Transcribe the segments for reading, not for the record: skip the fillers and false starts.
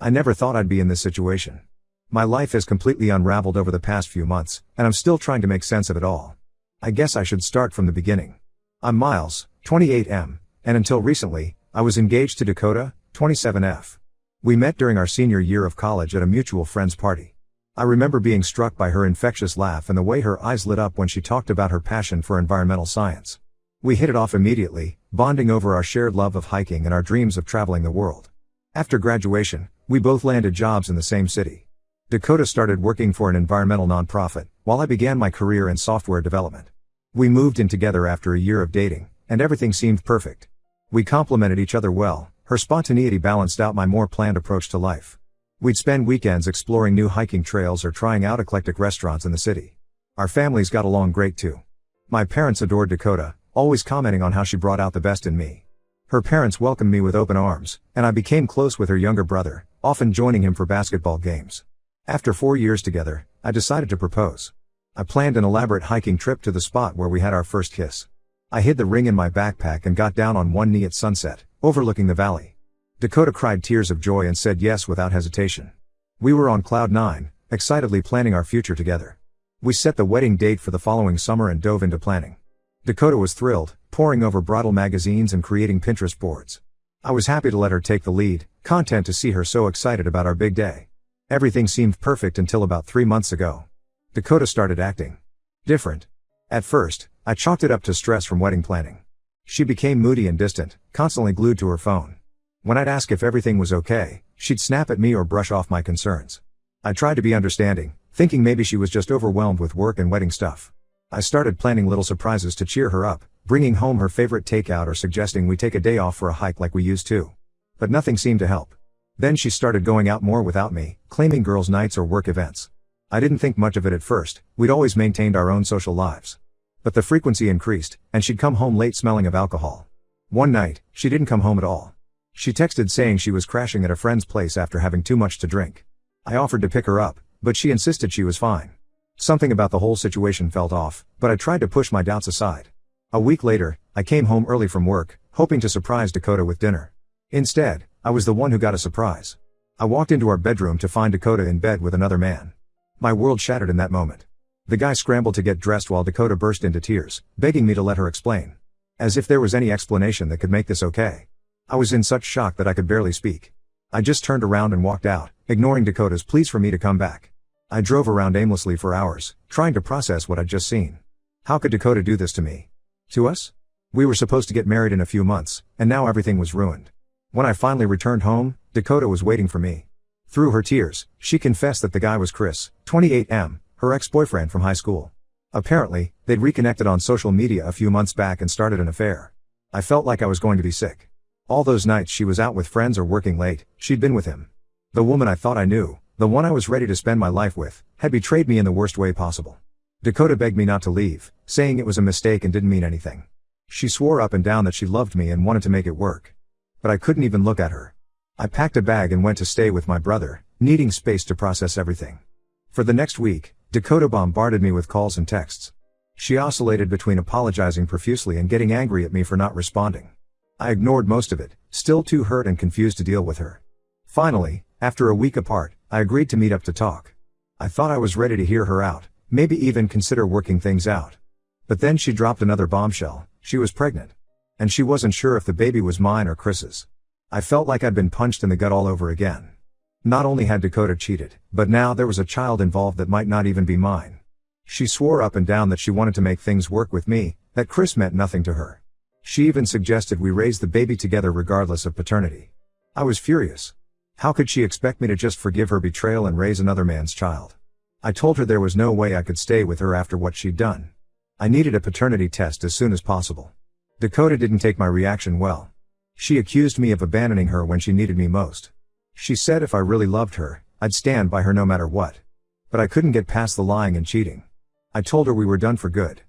I never thought I'd be in this situation. My life has completely unraveled over the past few months, and I'm still trying to make sense of it all. I guess I should start from the beginning. I'm Miles, 28M, and until recently, I was engaged to Dakota, 27F. We met during our senior year of college at a mutual friend's party. I remember being struck by her infectious laugh and the way her eyes lit up when she talked about her passion for environmental science. We hit it off immediately, bonding over our shared love of hiking and our dreams of traveling the world. After graduation, we both landed jobs in the same city. Dakota started working for an environmental nonprofit, while I began my career in software development. We moved in together after a year of dating, and everything seemed perfect. We complemented each other well. Her spontaneity balanced out my more planned approach to life. We'd spend weekends exploring new hiking trails or trying out eclectic restaurants in the city. Our families got along great too. My parents adored Dakota, always commenting on how she brought out the best in me. Her parents welcomed me with open arms, and I became close with her younger brother, often joining him for basketball games. After 4 years together, I decided to propose. I planned an elaborate hiking trip to the spot where we had our first kiss. I hid the ring in my backpack and got down on one knee at sunset, overlooking the valley. Dakota cried tears of joy and said yes without hesitation. We were on cloud 9, excitedly planning our future together. We set the wedding date for the following summer and dove into planning. Dakota was thrilled, poring over bridal magazines and creating Pinterest boards. I was happy to let her take the lead, content to see her so excited about our big day. Everything seemed perfect until about 3 months ago. Dakota started acting different. At first, I chalked it up to stress from wedding planning. She became moody and distant, constantly glued to her phone. When I'd ask if everything was okay, she'd snap at me or brush off my concerns. I tried to be understanding, thinking maybe she was just overwhelmed with work and wedding stuff. I started planning little surprises to cheer her up, bringing home her favorite takeout or suggesting we take a day off for a hike like we used to. But nothing seemed to help. Then she started going out more without me, claiming girls' nights or work events. I didn't think much of it at first, we'd always maintained our own social lives. But the frequency increased, and she'd come home late smelling of alcohol. One night, she didn't come home at all. She texted saying she was crashing at a friend's place after having too much to drink. I offered to pick her up, but she insisted she was fine. Something about the whole situation felt off, but I tried to push my doubts aside. A week later, I came home early from work, hoping to surprise Dakota with dinner. Instead, I was the one who got a surprise. I walked into our bedroom to find Dakota in bed with another man. My world shattered in that moment. The guy scrambled to get dressed while Dakota burst into tears, begging me to let her explain. As if there was any explanation that could make this okay. I was in such shock that I could barely speak. I just turned around and walked out, ignoring Dakota's pleas for me to come back. I drove around aimlessly for hours, trying to process what I'd just seen. How could Dakota do this to me? To us? We were supposed to get married in a few months, and now everything was ruined. When I finally returned home, Dakota was waiting for me. Through her tears, she confessed that the guy was Chris, 28M, her ex-boyfriend from high school. Apparently, they'd reconnected on social media a few months back and started an affair. I felt like I was going to be sick. All those nights she was out with friends or working late, she'd been with him. The woman I thought I knew, the one I was ready to spend my life with, had betrayed me in the worst way possible. Dakota begged me not to leave, saying it was a mistake and didn't mean anything. She swore up and down that she loved me and wanted to make it work. But I couldn't even look at her. I packed a bag and went to stay with my brother, needing space to process everything. For the next week, Dakota bombarded me with calls and texts. She oscillated between apologizing profusely and getting angry at me for not responding. I ignored most of it, still too hurt and confused to deal with her. Finally, after a week apart, I agreed to meet up to talk. I thought I was ready to hear her out, maybe even consider working things out. But then she dropped another bombshell. She was pregnant. And she wasn't sure if the baby was mine or Chris's. I felt like I'd been punched in the gut all over again. Not only had Dakota cheated, but now there was a child involved that might not even be mine. She swore up and down that she wanted to make things work with me, that Chris meant nothing to her. She even suggested we raise the baby together regardless of paternity. I was furious. How could she expect me to just forgive her betrayal and raise another man's child? I told her there was no way I could stay with her after what she'd done. I needed a paternity test as soon as possible. Dakota didn't take my reaction well. She accused me of abandoning her when she needed me most. She said if I really loved her, I'd stand by her no matter what. But I couldn't get past the lying and cheating. I told her we were done for good.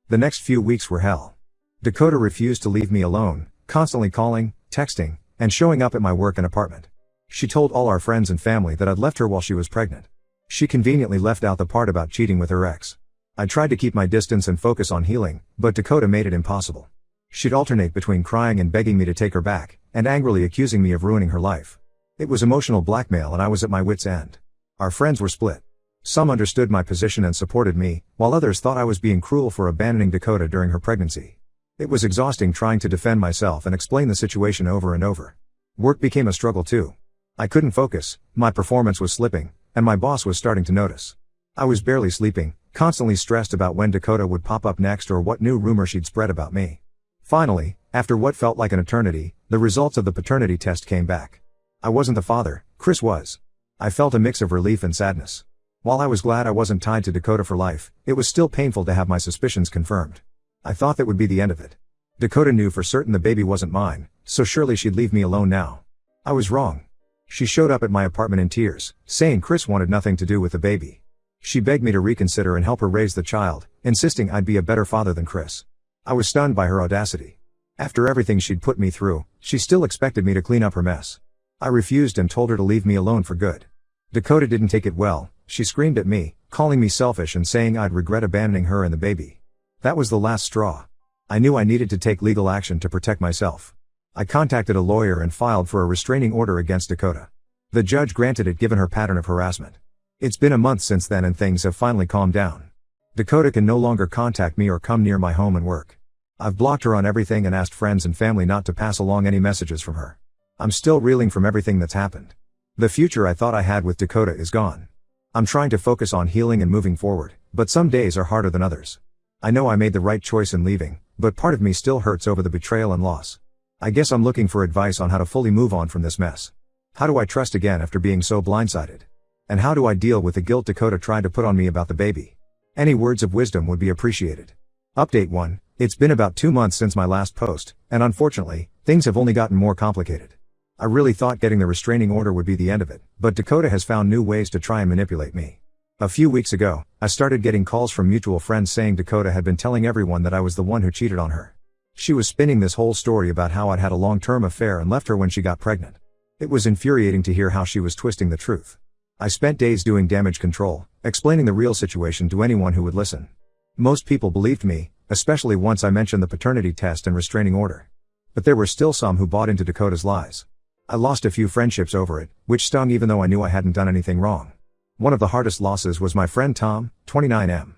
The next few weeks were hell. Dakota refused to leave me alone, constantly calling, texting, and showing up at my work and apartment. She told all our friends and family that I'd left her while she was pregnant. She conveniently left out the part about cheating with her ex. I tried to keep my distance and focus on healing, but Dakota made it impossible. She'd alternate between crying and begging me to take her back, and angrily accusing me of ruining her life. It was emotional blackmail and I was at my wit's end. Our friends were split. Some understood my position and supported me, while others thought I was being cruel for abandoning Dakota during her pregnancy. It was exhausting trying to defend myself and explain the situation over and over. Work became a struggle too. I couldn't focus, my performance was slipping, and my boss was starting to notice. I was barely sleeping, constantly stressed about when Dakota would pop up next or what new rumor she'd spread about me. Finally, after what felt like an eternity, the results of the paternity test came back. I wasn't the father, Chris was. I felt a mix of relief and sadness. While I was glad I wasn't tied to Dakota for life, it was still painful to have my suspicions confirmed. I thought that would be the end of it. Dakota knew for certain the baby wasn't mine, so surely she'd leave me alone now. I was wrong. She showed up at my apartment in tears, saying Chris wanted nothing to do with the baby. She begged me to reconsider and help her raise the child, insisting I'd be a better father than Chris. I was stunned by her audacity. After everything she'd put me through, she still expected me to clean up her mess. I refused and told her to leave me alone for good. Dakota didn't take it well. She screamed at me, calling me selfish and saying I'd regret abandoning her and the baby. That was the last straw. I knew I needed to take legal action to protect myself. I contacted a lawyer and filed for a restraining order against Dakota. The judge granted it given her pattern of harassment. It's been a month since then and things have finally calmed down. Dakota can no longer contact me or come near my home and work. I've blocked her on everything and asked friends and family not to pass along any messages from her. I'm still reeling from everything that's happened. The future I thought I had with Dakota is gone. I'm trying to focus on healing and moving forward, but some days are harder than others. I know I made the right choice in leaving, but part of me still hurts over the betrayal and loss. I guess I'm looking for advice on how to fully move on from this mess. How do I trust again after being so blindsided? And how do I deal with the guilt Dakota tried to put on me about the baby? Any words of wisdom would be appreciated. Update 1. It's been about 2 months since my last post, and unfortunately, things have only gotten more complicated. I really thought getting the restraining order would be the end of it, but Dakota has found new ways to try and manipulate me. A few weeks ago, I started getting calls from mutual friends saying Dakota had been telling everyone that I was the one who cheated on her. She was spinning this whole story about how I'd had a long-term affair and left her when she got pregnant. It was infuriating to hear how she was twisting the truth. I spent days doing damage control, explaining the real situation to anyone who would listen. Most people believed me, especially once I mentioned the paternity test and restraining order. But there were still some who bought into Dakota's lies. I lost a few friendships over it, which stung even though I knew I hadn't done anything wrong. One of the hardest losses was my friend Tom, 29M.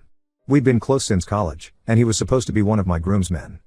We'd been close since college, and he was supposed to be one of my groomsmen.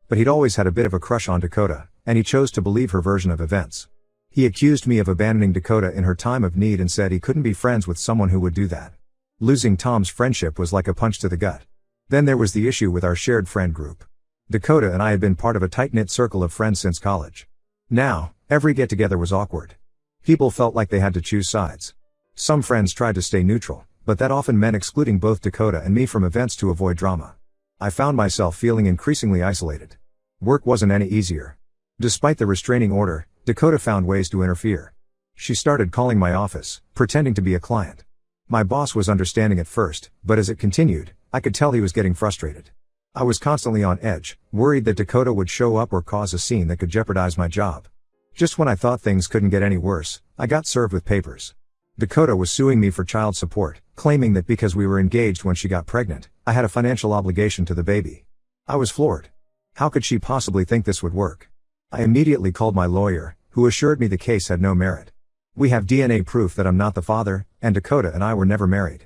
But he'd always had a bit of a crush on Dakota, and he chose to believe her version of events. He accused me of abandoning Dakota in her time of need and said he couldn't be friends with someone who would do that. Losing Tom's friendship was like a punch to the gut. Then there was the issue with our shared friend group. Dakota and I had been part of a tight-knit circle of friends since college. Now, every get-together was awkward. People felt like they had to choose sides. Some friends tried to stay neutral, but that often meant excluding both Dakota and me from events to avoid drama. I found myself feeling increasingly isolated. Work wasn't any easier. Despite the restraining order, Dakota found ways to interfere. She started calling my office, pretending to be a client. My boss was understanding at first, but as it continued, I could tell he was getting frustrated. I was constantly on edge, worried that Dakota would show up or cause a scene that could jeopardize my job. Just when I thought things couldn't get any worse, I got served with papers. Dakota was suing me for child support, claiming that because we were engaged when she got pregnant, I had a financial obligation to the baby. I was floored. How could she possibly think this would work? I immediately called my lawyer, who assured me the case had no merit. We have DNA proof that I'm not the father, and Dakota and I were never married.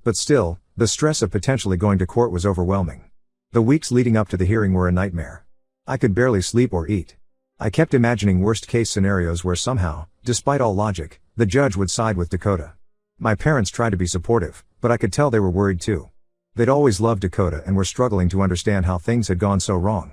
But still, the stress of potentially going to court was overwhelming. The weeks leading up to the hearing were a nightmare. I could barely sleep or eat. I kept imagining worst-case scenarios where somehow, despite all logic, the judge would side with Dakota. My parents tried to be supportive, but I could tell they were worried too. They'd always loved Dakota and were struggling to understand how things had gone so wrong.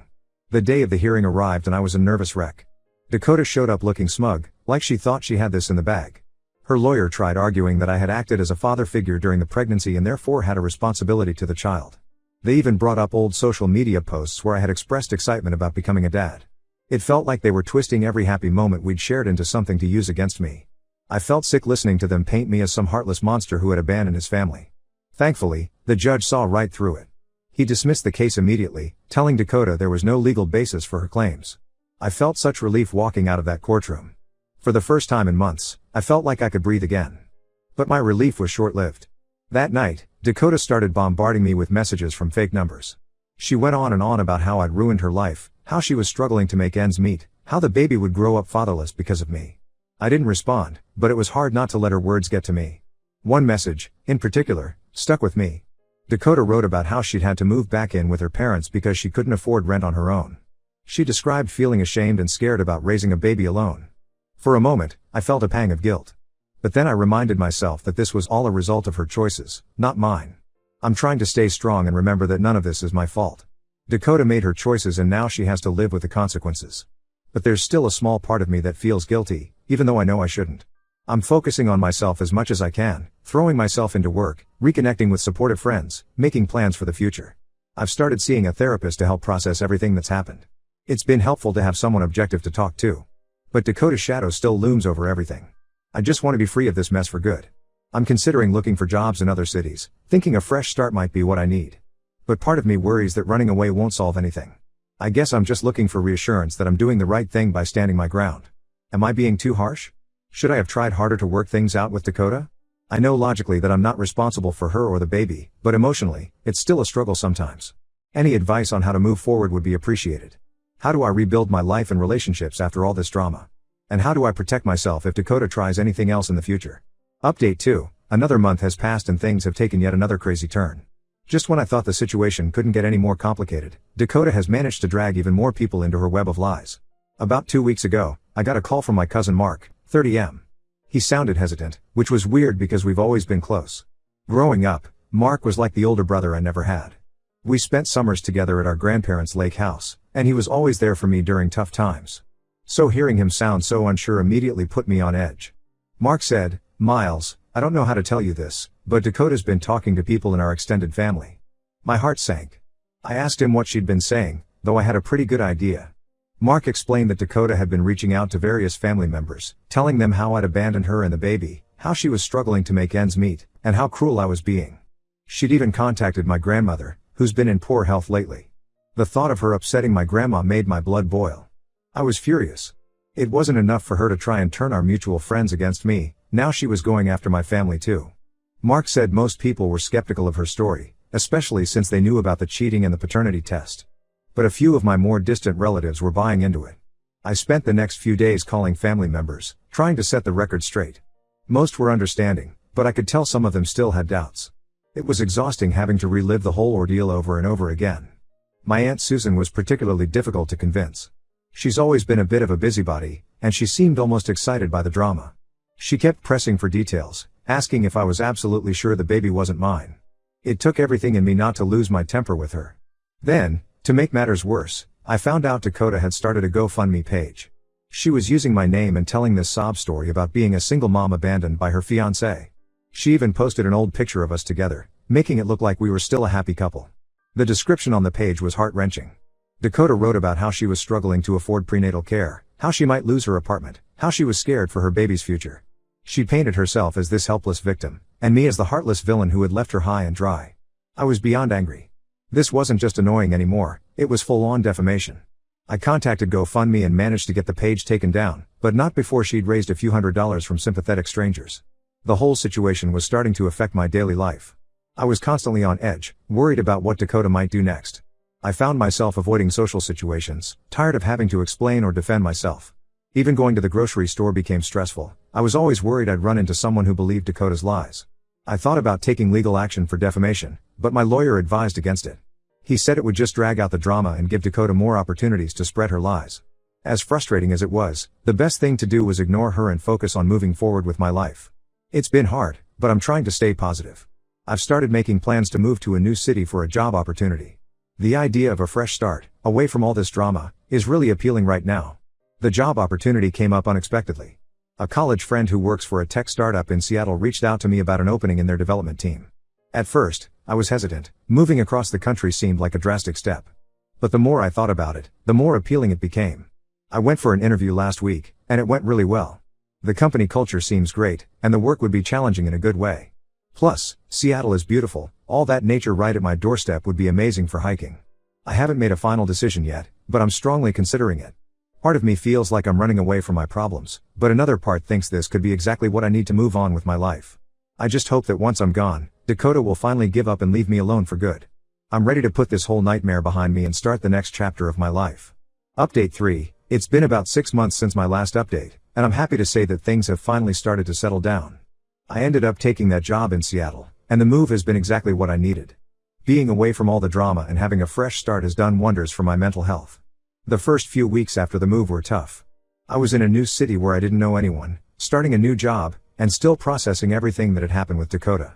The day of the hearing arrived and I was a nervous wreck. Dakota showed up looking smug, like she thought she had this in the bag. Her lawyer tried arguing that I had acted as a father figure during the pregnancy and therefore had a responsibility to the child. They even brought up old social media posts where I had expressed excitement about becoming a dad. It felt like they were twisting every happy moment we'd shared into something to use against me. I felt sick listening to them paint me as some heartless monster who had abandoned his family. Thankfully, the judge saw right through it. He dismissed the case immediately, telling Dakota there was no legal basis for her claims. I felt such relief walking out of that courtroom. For the first time in months, I felt like I could breathe again. But my relief was short-lived. That night, Dakota started bombarding me with messages from fake numbers. She went on and on about how I'd ruined her life, how she was struggling to make ends meet, how the baby would grow up fatherless because of me. I didn't respond, but it was hard not to let her words get to me. One message, in particular, stuck with me. Dakota wrote about how she'd had to move back in with her parents because she couldn't afford rent on her own. She described feeling ashamed and scared about raising a baby alone. For a moment, I felt a pang of guilt. But then I reminded myself that this was all a result of her choices, not mine. I'm trying to stay strong and remember that none of this is my fault. Dakota made her choices and now she has to live with the consequences. But there's still a small part of me that feels guilty, even though I know I shouldn't. I'm focusing on myself as much as I can, throwing myself into work, reconnecting with supportive friends, making plans for the future. I've started seeing a therapist to help process everything that's happened. It's been helpful to have someone objective to talk to. But Dakota's shadow still looms over everything. I just want to be free of this mess for good. I'm considering looking for jobs in other cities, thinking a fresh start might be what I need. But part of me worries that running away won't solve anything. I guess I'm just looking for reassurance that I'm doing the right thing by standing my ground. Am I being too harsh? Should I have tried harder to work things out with Dakota? I know logically that I'm not responsible for her or the baby, but emotionally, it's still a struggle sometimes. Any advice on how to move forward would be appreciated. How do I rebuild my life and relationships after all this drama? And how do I protect myself if Dakota tries anything else in the future? Update 2. Another month has passed and things have taken yet another crazy turn. Just when I thought the situation couldn't get any more complicated, Dakota has managed to drag even more people into her web of lies. About 2 weeks ago, I got a call from my cousin Mark, 30M. He sounded hesitant, which was weird because we've always been close. Growing up, Mark was like the older brother I never had. We spent summers together at our grandparents' lake house, and he was always there for me during tough times. So hearing him sound so unsure immediately put me on edge. Mark said, "Miles, I don't know how to tell you this, but Dakota's been talking to people in our extended family." My heart sank. I asked him what she'd been saying, though I had a pretty good idea. Mark explained that Dakota had been reaching out to various family members, telling them how I'd abandoned her and the baby, how she was struggling to make ends meet, and how cruel I was being. She'd even contacted my grandmother, who's been in poor health lately. The thought of her upsetting my grandma made my blood boil. I was furious. It wasn't enough for her to try and turn our mutual friends against me, now she was going after my family too. Mark said most people were skeptical of her story, especially since they knew about the cheating and the paternity test. But a few of my more distant relatives were buying into it. I spent the next few days calling family members, trying to set the record straight. Most were understanding, but I could tell some of them still had doubts. It was exhausting having to relive the whole ordeal over and over again. My Aunt Susan was particularly difficult to convince. She's always been a bit of a busybody, and she seemed almost excited by the drama. She kept pressing for details, asking if I was absolutely sure the baby wasn't mine. It took everything in me not to lose my temper with her. Then, to make matters worse, I found out Dakota had started a GoFundMe page. She was using my name and telling this sob story about being a single mom abandoned by her fiancé. She even posted an old picture of us together, making it look like we were still a happy couple. The description on the page was heart-wrenching. Dakota wrote about how she was struggling to afford prenatal care, how she might lose her apartment, how she was scared for her baby's future. She painted herself as this helpless victim, and me as the heartless villain who had left her high and dry. I was beyond angry. This wasn't just annoying anymore, it was full-on defamation. I contacted GoFundMe and managed to get the page taken down, but not before she'd raised a few $100s from sympathetic strangers. The whole situation was starting to affect my daily life. I was constantly on edge, worried about what Dakota might do next. I found myself avoiding social situations, tired of having to explain or defend myself. Even going to the grocery store became stressful. I was always worried I'd run into someone who believed Dakota's lies. I thought about taking legal action for defamation, but my lawyer advised against it. He said it would just drag out the drama and give Dakota more opportunities to spread her lies. As frustrating as it was, the best thing to do was ignore her and focus on moving forward with my life. It's been hard, but I'm trying to stay positive. I've started making plans to move to a new city for a job opportunity. The idea of a fresh start, away from all this drama, is really appealing right now. The job opportunity came up unexpectedly. A college friend who works for a tech startup in Seattle reached out to me about an opening in their development team. At first, I was hesitant. Moving across the country seemed like a drastic step. But the more I thought about it, the more appealing it became. I went for an interview last week, and it went really well. The company culture seems great, and the work would be challenging in a good way. Plus, Seattle is beautiful, all that nature right at my doorstep would be amazing for hiking. I haven't made a final decision yet, but I'm strongly considering it. Part of me feels like I'm running away from my problems, but another part thinks this could be exactly what I need to move on with my life. I just hope that once I'm gone, Dakota will finally give up and leave me alone for good. I'm ready to put this whole nightmare behind me and start the next chapter of my life. Update 3. It's been about 6 months since my last update, and I'm happy to say that things have finally started to settle down. I ended up taking that job in Seattle, and the move has been exactly what I needed. Being away from all the drama and having a fresh start has done wonders for my mental health. The first few weeks after the move were tough. I was in a new city where I didn't know anyone, starting a new job, and still processing everything that had happened with Dakota.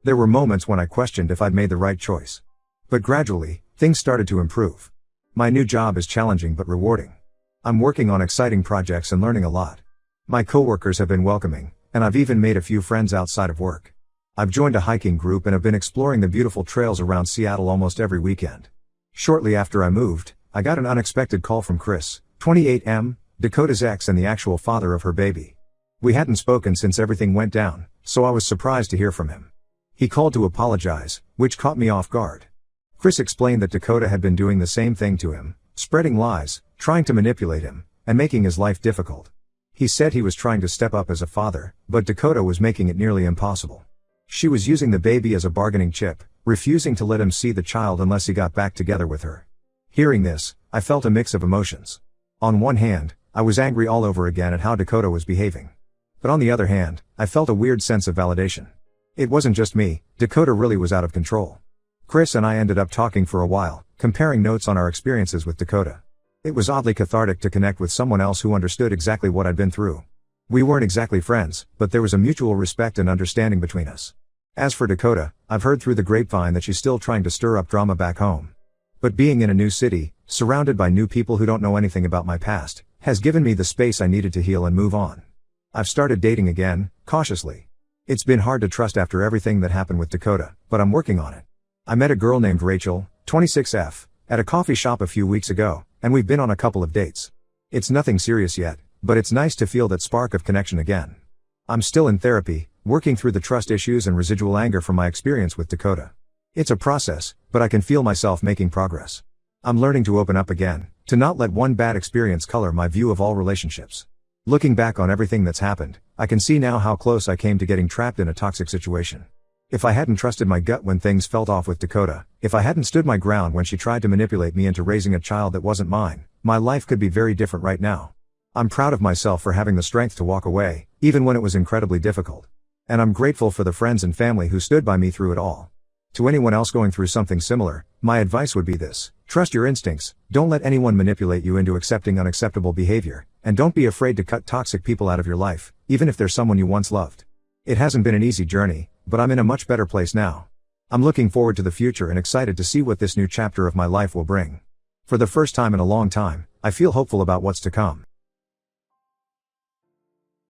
There were moments when I questioned if I'd made the right choice. But gradually, things started to improve. My new job is challenging but rewarding. I'm working on exciting projects and learning a lot. My coworkers have been welcoming, and I've even made a few friends outside of work. I've joined a hiking group and have been exploring the beautiful trails around Seattle almost every weekend. Shortly after I moved, I got an unexpected call from Chris, 28M, Dakota's ex and the actual father of her baby. We hadn't spoken since everything went down, so I was surprised to hear from him. He called to apologize, which caught me off guard. Chris explained that Dakota had been doing the same thing to him, spreading lies, trying to manipulate him, and making his life difficult. He said he was trying to step up as a father, but Dakota was making it nearly impossible. She was using the baby as a bargaining chip, refusing to let him see the child unless he got back together with her. Hearing this, I felt a mix of emotions. On one hand, I was angry all over again at how Dakota was behaving. But on the other hand, I felt a weird sense of validation. It wasn't just me, Dakota really was out of control. Chris and I ended up talking for a while, comparing notes on our experiences with Dakota. It was oddly cathartic to connect with someone else who understood exactly what I'd been through. We weren't exactly friends, but there was a mutual respect and understanding between us. As for Dakota, I've heard through the grapevine that she's still trying to stir up drama back home. But being in a new city, surrounded by new people who don't know anything about my past, has given me the space I needed to heal and move on. I've started dating again, cautiously. It's been hard to trust after everything that happened with Dakota, but I'm working on it. I met a girl named Rachel, 26F, at a coffee shop a few weeks ago, and we've been on a couple of dates. It's nothing serious yet, but it's nice to feel that spark of connection again. I'm still in therapy, working through the trust issues and residual anger from my experience with Dakota. It's a process, but I can feel myself making progress. I'm learning to open up again, to not let one bad experience color my view of all relationships. Looking back on everything that's happened, I can see now how close I came to getting trapped in a toxic situation. If I hadn't trusted my gut when things felt off with Dakota, if I hadn't stood my ground when she tried to manipulate me into raising a child that wasn't mine, my life could be very different right now. I'm proud of myself for having the strength to walk away, even when it was incredibly difficult. And I'm grateful for the friends and family who stood by me through it all. To anyone else going through something similar, my advice would be this: trust your instincts, don't let anyone manipulate you into accepting unacceptable behavior, and don't be afraid to cut toxic people out of your life, even if they're someone you once loved. It hasn't been an easy journey, but I'm in a much better place now. I'm looking forward to the future and excited to see what this new chapter of my life will bring. For the first time in a long time, I feel hopeful about what's to come.